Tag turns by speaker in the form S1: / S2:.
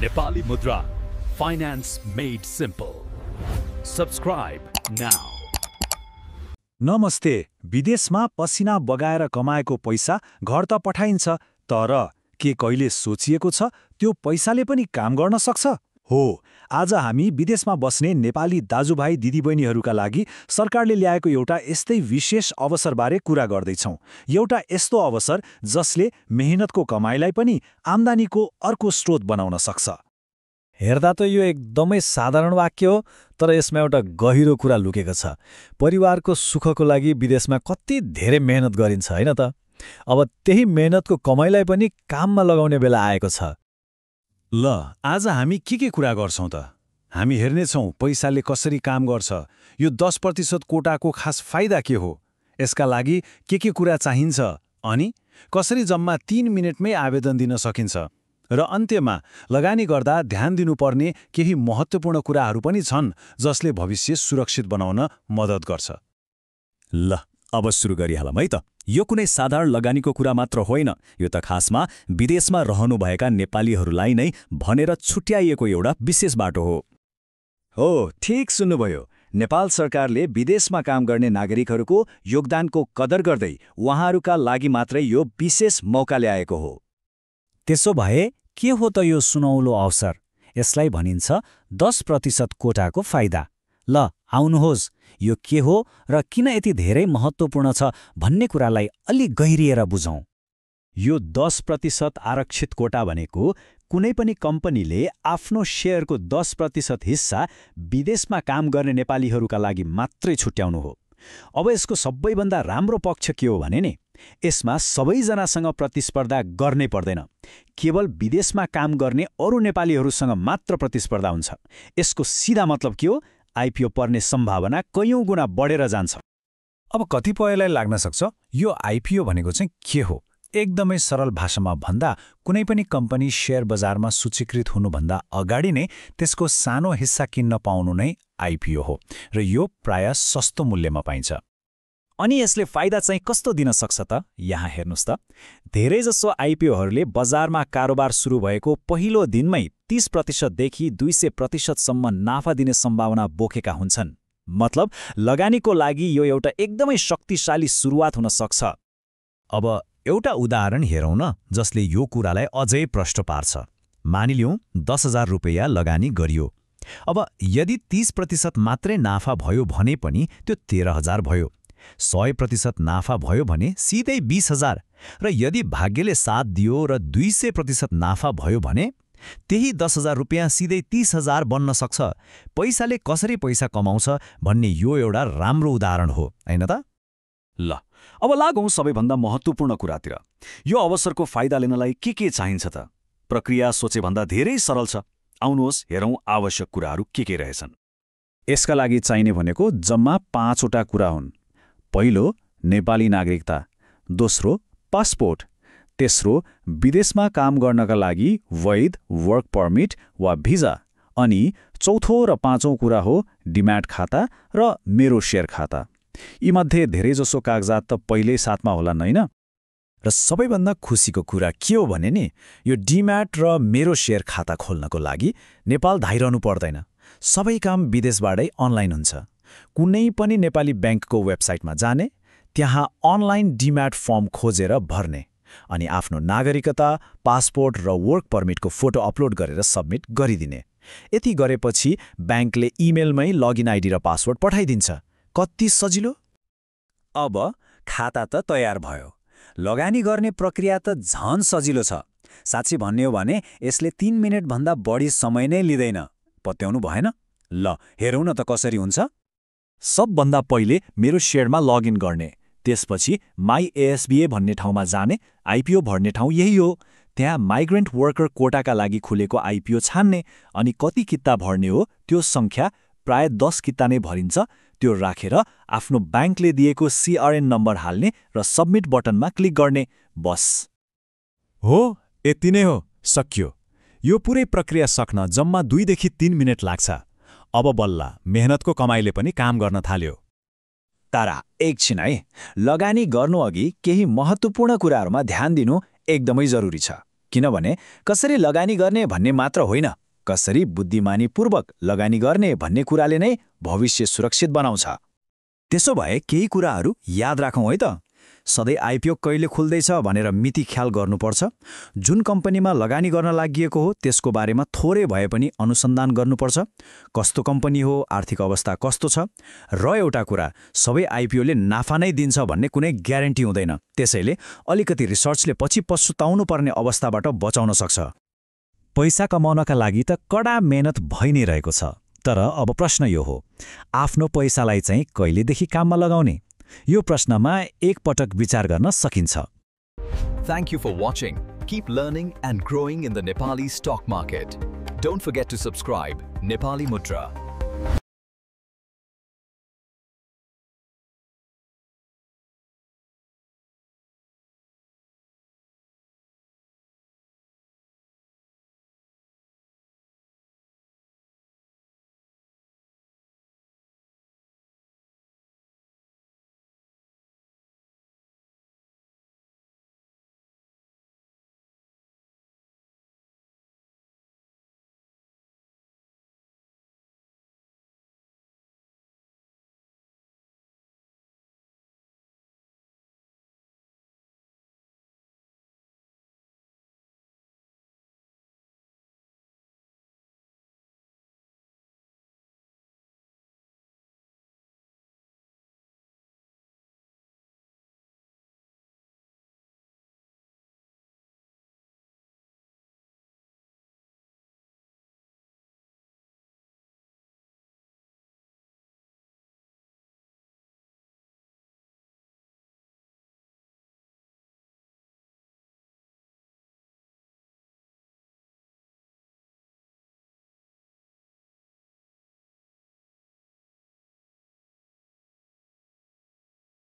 S1: Nepali Mudra. Finance made simple. Subscribe now.
S2: नमस्ते। विदेशमा पसिना बगाएर कमाएको पैसा घर त पठाइन्छ, तर के कहिले सोचिएको छ त्यो पैसाले पनि काम गर्न सक्छ? हो, आज हामी विदेशमा बस्ने नेपाली दाजुभाइ दिदीबहिनीहरूका लागि सरकारले ल्याएको एउटा यस्तै विशेष अवसरबारे कुरा गर्दैछौँ। एउटा यस्तो अवसर जसले मेहनतको कमाइलाई पनि आम्दानीको अर्को स्रोत बनाउन सक्छ।
S3: हेर्दा त यो एकदमै साधारण वाक्य हो, तर यसमा एउटा गहिरो कुरा लुकेको छ। परिवारको सुखको लागि विदेशमा कति धेरै मेहनत गरिन्छ हैन त? अब त्यही मेहनतको कमाइलाई पनि काममा लगाउने बेला आएको छ।
S2: ल, आज हामी के कुरा गर्छौं त? हामी हेर्नेछौँ पैसाले कसरी काम गर्छ, यो 10% कोटाको खास फाइदा के हो, यसका लागि के कुरा चाहिन्छ, अनि कसरी जम्मा 3 मिनेटमै आवेदन दिन सकिन्छ, र अन्त्यमा लगानी गर्दा ध्यान दिनुपर्ने केही महत्त्वपूर्ण कुराहरू पनि छन् जसले भविष्य सुरक्षित बनाउन मद्दत गर्छ।
S4: ल, अब सुरु गरिहालौँ है त। यो कुनै साधारण लगानीको कुरा मात्र होइन, यो त खासमा विदेशमा रहनुभएका नेपालीहरूलाई नै भनेर छुट्याइएको एउटा विशेष बाटो हो।
S2: हो, ठिक सुन्नुभयो। नेपाल सरकारले विदेशमा काम गर्ने नागरिकहरूको योगदानको कदर गर्दै उहाँहरूका लागि मात्रै यो विशेष मौका ल्याएको हो।
S3: त्यसो भए के हो त यो सुनौलो अवसर? यसलाई भनिन्छ 10% कोटाको फाइदा। ल, आउनुहोस्, यो के हो र किन यति धेरै महत्त्वपूर्ण छ भन्ने कुरालाई अलि गहिरिएर बुझौँ।
S4: यो 10% आरक्षित कोटा भनेको कुनै पनि कम्पनीले आफ्नो शेयरको 10% हिस्सा विदेशमा काम गर्ने नेपालीहरूका लागि मात्रै छुट्याउनु हो। अब यसको सबैभन्दा राम्रो पक्ष के हो भने नि, यसमा सबैजनासँग प्रतिस्पर्धा गर्नै पर्दैन। केवल विदेशमा काम गर्ने अरू नेपालीहरूसँग मात्र प्रतिस्पर्धा हुन्छ। यसको सिधा मतलब के हो? आइपिओ पर्ने सम्भावना कयौं गुणा बढेर जान्छ।
S2: अब कतिपयलाई लाग्न सक्छ यो आइपिओ भनेको चाहिँ के हो? एकदमै सरल भाषामा भन्दा कुनै पनि कम्पनी शेयर बजारमा सूचीकृत हुनुभन्दा अगाडि नै त्यसको सानो हिस्सा किन्न पाउनु नै आइपिओ हो, र यो प्राय सस्तो मूल्यमा पाइन्छ।
S4: अनि यसले फाइदा चाहिँ कस्तो दिन सक्छ त? यहाँ हेर्नुस् त। धेरैजसो आइपिओहरूले बजारमा कारोबार सुरु भएको पहिलो दिनमै 30% देखि 200% सम्म नाफा दिने सम्भावना बोकेका हुन्छन्। मतलब लगानीको लागि यो एउटा एकदमै शक्तिशाली सुरुवात हुन सक्छ।
S2: अब एउटा उदाहरण हेरौँ न जसले यो कुरालाई अझै प्रष्ट पार्छ। मानिलिउँ 10,000 रुपैयाँ लगानी गरियो। अब यदि 30% मात्रै नाफा भयो भने पनि त्यो 13,000 भयो। 100% नाफा भयो भने सिधै 20,000, र यदि भाग्यले साथ दियो र 200% नाफा भयो भने त्यही 10,000 रुपैयाँ सिधै 30,000 बन्न सक्छ। पैसाले कसरी पैसा कमाउँछ भन्ने यो एउटा राम्रो उदाहरण हो, हैन त?
S4: ल, अब लागौँ सबैभन्दा महत्त्वपूर्ण कुरातिर। यो अवसरको फाइदा लिनलाई के चाहिन्छ त? प्रक्रिया सोचेभन्दा धेरै सरल छ। आउनुहोस् हेरौँ आवश्यक कुराहरू के रहेछन्।
S2: यसका लागि चाहिने भनेको जम्मा 5 वटा कुरा हुन्। पहिलो, नेपाली नागरिकता। दोस्रो, पासपोर्ट। तेस्रो, विदेशमा काम गर्नका लागि वैध वर्क पर्मिट वा भिजा। अनि चौथो र पाँचौं कुरा हो डिम्याट खाता र मेरो शेयर खाता। यीमध्ये धेरैजसो कागजात त पहिल्यै साथमा होला हैन? र सबैभन्दा खुसीको कुरा के हो भने नि, यो डिम्याट र मेरो शेयर खाता खोल्नको लागि नेपाल धाइरहनु पर्दैन। सबै काम विदेशबाटै अनलाइन हुन्छ। कुनै पनि नेपाली ब्याङ्कको वेबसाइटमा जाने, त्यहाँ अनलाइन डिम्याट फर्म खोजेर भर्ने, अनि आफ्नो नागरिकता, पासपोर्ट र वर्क पर्मिटको फोटो अपलोड गरेर सबमिट गरिदिने। यति गरेपछि ब्याङ्कले इमेलमै लगइन आइडी र पासवर्ड पठाइदिन्छ। कति सजिलो! अब खाता त तयार भयो। लगानी गर्ने प्रक्रिया त झन सजिलो छ। साँच्चै भन्ने हो भने यसले 3 मिनेटभन्दा बढी समय नै लिँदैन। पत्याउनु भएन? ल, हेरौँ न त कसरी हुन्छ। सबभन्दा पहिले मेरो शेयरमा लगइन गर्ने, त्यसपछि माई एएसबीए भन्ने ठाउँमा जाने। आइपिओ भर्ने ठाउँ यही हो। त्यहाँ माइग्रेन्ट वर्कर कोटाका लागि खुलेको आइपिओ छान्ने, अनि कति किता भर्ने हो त्यो सङ्ख्या, प्राय 10 किता नै भरिन्छ। त्यो राखेर आफ्नो ब्याङ्कले दिएको सीआरएन नम्बर हाल्ने र सबमिट बटनमा क्लिक गर्ने। बस हो, यति नै हो, सकियो। यो पुरै प्रक्रिया सक्न जम्मा 2 देखि 3 मिनेट लाग्छ। अब बल्ल मेहनतको कमाइले पनि काम गर्न थाल्यो। तर एकछिन है, लगानी गर्नुअघि केही महत्त्वपूर्ण कुराहरूमा ध्यान दिनु एकदमै जरुरी छ।
S3: किनभने कसरी लगानी गर्ने भन्ने मात्र होइन, कसरी बुद्धिमानीपूर्वक लगानी गर्ने भन्ने कुराले नै भविष्य सुरक्षित बनाउँछ।
S2: त्यसो भए केही कुराहरू याद राखौँ है त। सधैँ आइपिओ कहिले खुल्दैछ भनेर मिति ख्याल गर्नुपर्छ। जुन कम्पनीमा लगानी गर्न लागिएको हो त्यसको बारेमा थोरै भए पनि अनुसन्धान गर्नुपर्छ। कस्तो कम्पनी हो, आर्थिक अवस्था कस्तो छ, र एउटा कुरा, सबै आइपिओले नाफा नै दिन्छ भन्ने कुनै ग्यारेन्टी हुँदैन। त्यसैले अलिकति रिसर्चले पछि पछुताउनु पर्ने अवस्थाबाट बचाउन सक्छ।
S3: पैसा कमाउनका लागि त कडा मेहनत भइ नै रहेको छ, तर अब प्रश्न यो हो, आफ्नो पैसालाई चाहिँ कहिलेदेखि काममा लगाउने? यो प्रश्नमा एक पटक विचार गर्न सकिन्छ।
S1: Thank you for watching. Keep learning and growing in the Nepali stock market. Don't forget to subscribe Nepali Mudra.